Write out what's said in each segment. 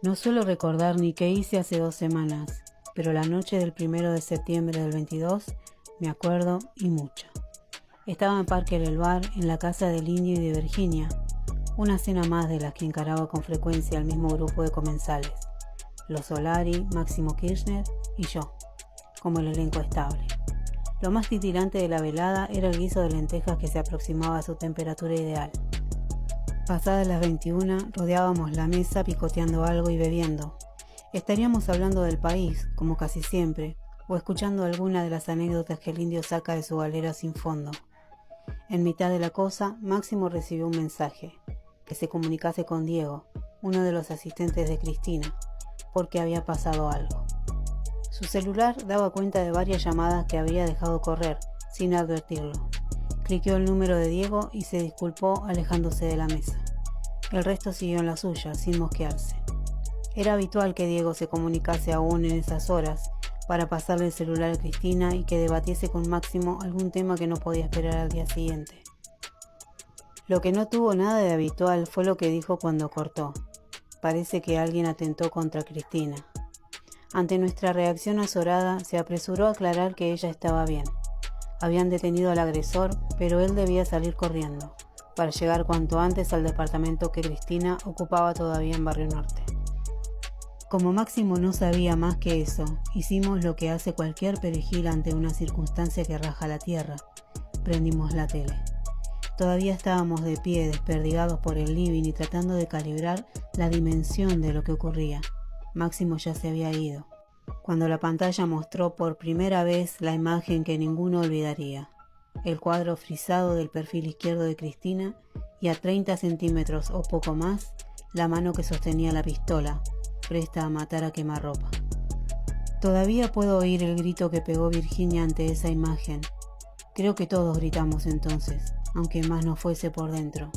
No suelo recordar ni qué hice hace 2 semanas, pero la noche del 1 de septiembre del 22 me acuerdo y mucho. Estaba en Parker el bar, en la casa del Indio y de Virginia, una cena más de las que encaraba con frecuencia el mismo grupo de comensales, los Solari, Máximo Kirchner y yo, como el elenco estable. Lo más titilante de la velada era el guiso de lentejas que se aproximaba a su temperatura ideal. Pasadas las 21, rodeábamos la mesa picoteando algo y bebiendo. Estaríamos hablando del país, como casi siempre, o escuchando alguna de las anécdotas que el Indio saca de su galera sin fondo. En mitad de la cosa, Máximo recibió un mensaje, que se comunicase con Diego, uno de los asistentes de Cristina, porque había pasado algo. Su celular daba cuenta de varias llamadas que había dejado correr, sin advertirlo. Cliqueó el número de Diego y se disculpó alejándose de la mesa. El resto siguió en la suya, sin mosquearse. Era habitual que Diego se comunicase aún en esas horas para pasarle el celular a Cristina y que debatiese con Máximo algún tema que no podía esperar al día siguiente. Lo que no tuvo nada de habitual fue lo que dijo cuando cortó. Parece que alguien atentó contra Cristina. Ante nuestra reacción azorada, se apresuró a aclarar que ella estaba bien. Habían detenido al agresor, pero él debía salir corriendo, para llegar cuanto antes al departamento que Cristina ocupaba todavía en Barrio Norte. Como Máximo no sabía más que eso, hicimos lo que hace cualquier perejil ante una circunstancia que raja la tierra. Prendimos la tele. Todavía estábamos de pie, desperdigados por el living y tratando de calibrar la dimensión de lo que ocurría. Máximo ya se había ido, cuando la pantalla mostró por primera vez la imagen que ninguno olvidaría. El cuadro frisado del perfil izquierdo de Cristina y a 30 centímetros o poco más, la mano que sostenía la pistola, presta a matar a quemarropa. Todavía puedo oír el grito que pegó Virginia ante esa imagen. Creo que todos gritamos entonces, aunque más no fuese por dentro.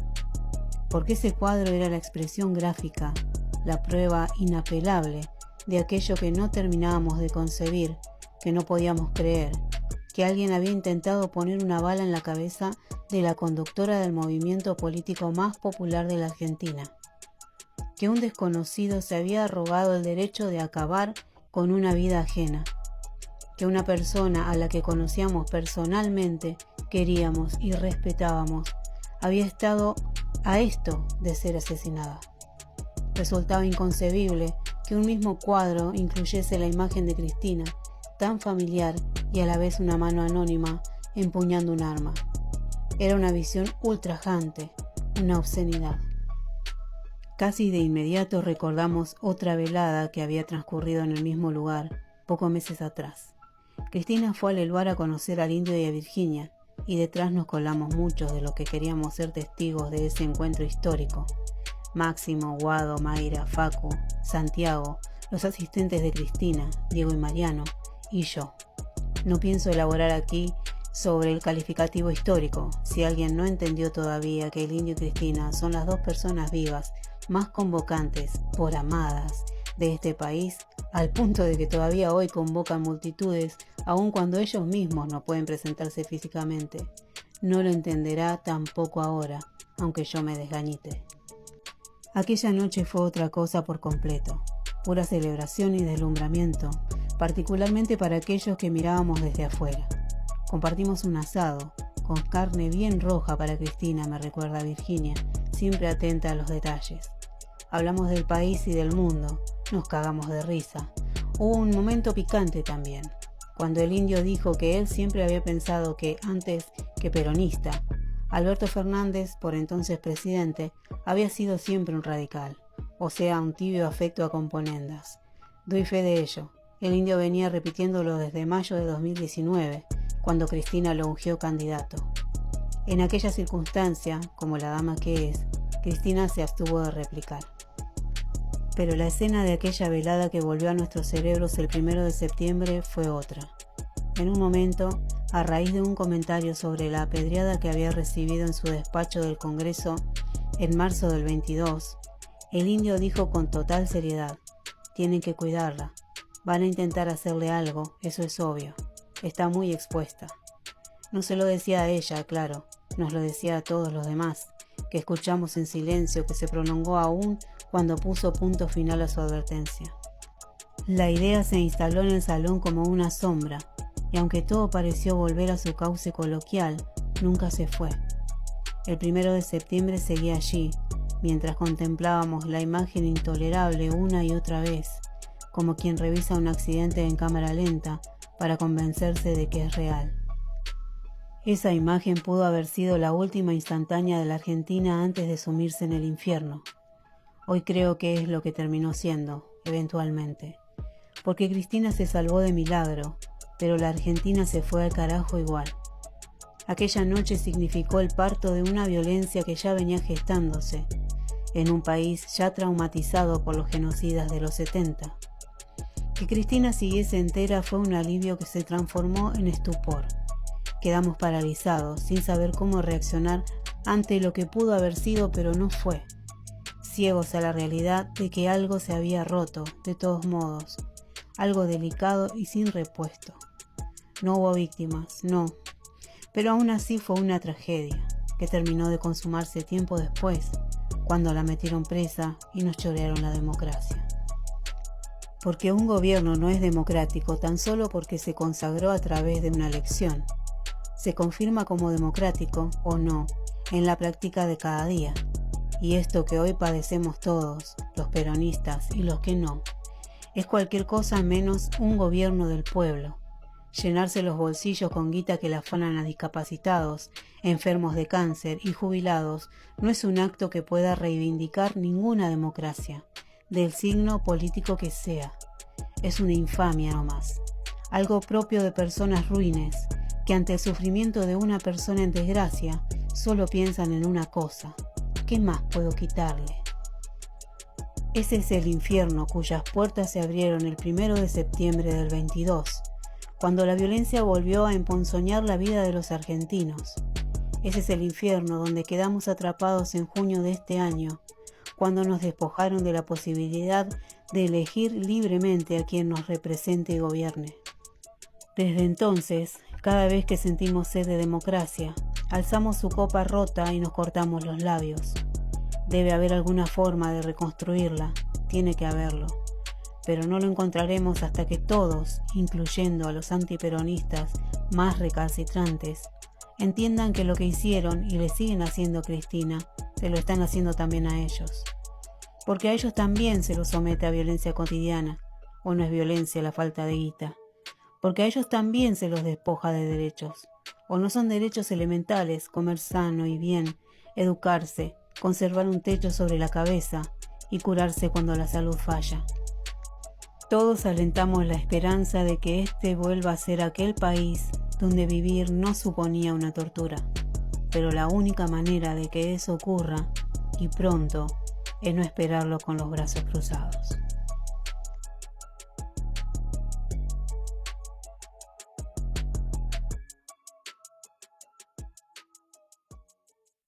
Porque ese cuadro era la expresión gráfica, la prueba inapelable de aquello que no terminábamos de concebir, que no podíamos creer, que alguien había intentado poner una bala en la cabeza de la conductora del movimiento político más popular de la Argentina, que un desconocido se había arrogado el derecho de acabar con una vida ajena, que una persona a la que conocíamos personalmente, queríamos y respetábamos, había estado a esto de ser asesinada. Resultaba inconcebible que un mismo cuadro incluyese la imagen de Cristina, tan familiar y a la vez una mano anónima empuñando un arma. Era una visión ultrajante, una obscenidad. Casi de inmediato recordamos otra velada que había transcurrido en el mismo lugar, pocos meses atrás. Cristina fue al lugar a conocer al Indio y a Virginia, y detrás nos colamos muchos de los que queríamos ser testigos de ese encuentro histórico. Máximo, Guado, Mayra, Facu, Santiago, los asistentes de Cristina, Diego y Mariano, y yo. No pienso elaborar aquí sobre el calificativo histórico, si alguien no entendió todavía que el Indio y Cristina son las dos personas vivas más convocantes, por amadas, de este país, al punto de que todavía hoy convocan multitudes, aun cuando ellos mismos no pueden presentarse físicamente. No lo entenderá tampoco ahora, aunque yo me desgañite. Aquella noche fue otra cosa por completo, pura celebración y deslumbramiento, particularmente para aquellos que mirábamos desde afuera. Compartimos un asado, con carne bien roja para Cristina, me recuerda Virginia, siempre atenta a los detalles. Hablamos del país y del mundo, nos cagamos de risa. Hubo un momento picante también, cuando el Indio dijo que él siempre había pensado que, antes que peronista, Alberto Fernández, por entonces presidente, había sido siempre un radical, o sea, un tibio afecto a componendas. Doy fe de ello. El Indio venía repitiéndolo desde mayo de 2019, cuando Cristina lo ungió candidato. En aquella circunstancia, como la dama que es, Cristina se abstuvo de replicar. Pero la escena de aquella velada que volvió a nuestros cerebros el 1 de septiembre fue otra. En un momento, a raíz de un comentario sobre la apedreada que había recibido en su despacho del Congreso en marzo del 22, el Indio dijo con total seriedad: tienen que cuidarla, van a intentar hacerle algo, eso es obvio, está muy expuesta. No se lo decía a ella, claro, nos lo decía a todos los demás, que escuchamos en silencio, que se prolongó aún cuando puso punto final a su advertencia. La idea se instaló en el salón como una sombra, y aunque todo pareció volver a su cauce coloquial, nunca se fue. El 1 de septiembre seguía allí, mientras contemplábamos la imagen intolerable una y otra vez, como quien revisa un accidente en cámara lenta para convencerse de que es real. Esa imagen pudo haber sido la última instantánea de la Argentina antes de sumirse en el infierno. Hoy creo que es lo que terminó siendo, eventualmente. Porque Cristina se salvó de milagro, pero la Argentina se fue al carajo igual. Aquella noche significó el parto de una violencia que ya venía gestándose, en un país ya traumatizado por los genocidas de los 70. Que Cristina siguiese entera fue un alivio que se transformó en estupor. Quedamos paralizados, sin saber cómo reaccionar ante lo que pudo haber sido, pero no fue. Ciegos a la realidad de que algo se había roto, de todos modos. Algo delicado y sin repuesto. No hubo víctimas, no. Pero aún así fue una tragedia, que terminó de consumarse tiempo después, cuando la metieron presa y nos chorearon la democracia. Porque un gobierno no es democrático tan solo porque se consagró a través de una elección. Se confirma como democrático, o no, en la práctica de cada día. Y esto que hoy padecemos todos, los peronistas y los que no, es cualquier cosa menos un gobierno del pueblo. Llenarse los bolsillos con guita que le afanan a discapacitados, enfermos de cáncer y jubilados no es un acto que pueda reivindicar ninguna democracia, del signo político que sea. Es una infamia nomás, algo propio de personas ruines, que ante el sufrimiento de una persona en desgracia solo piensan en una cosa: ¿qué más puedo quitarle? Ese es el infierno cuyas puertas se abrieron el 1 de septiembre del 22, cuando la violencia volvió a emponzoñar la vida de los argentinos. Ese es el infierno donde quedamos atrapados en junio de este año, cuando nos despojaron de la posibilidad de elegir libremente a quien nos represente y gobierne. Desde entonces, cada vez que sentimos sed de democracia, alzamos su copa rota y nos cortamos los labios. Debe haber alguna forma de reconstruirla, tiene que haberlo, pero no lo encontraremos hasta que todos, incluyendo a los antiperonistas más recalcitrantes, entiendan que lo que hicieron y le siguen haciendo a Cristina, se lo están haciendo también a ellos. Porque a ellos también se los somete a violencia cotidiana, o no es violencia la falta de guita. Porque a ellos también se los despoja de derechos, o no son derechos elementales comer sano y bien, educarse, conservar un techo sobre la cabeza y curarse cuando la salud falla. Todos alentamos la esperanza de que este vuelva a ser aquel país donde vivir no suponía una tortura, pero la única manera de que eso ocurra, y pronto, es no esperarlo con los brazos cruzados.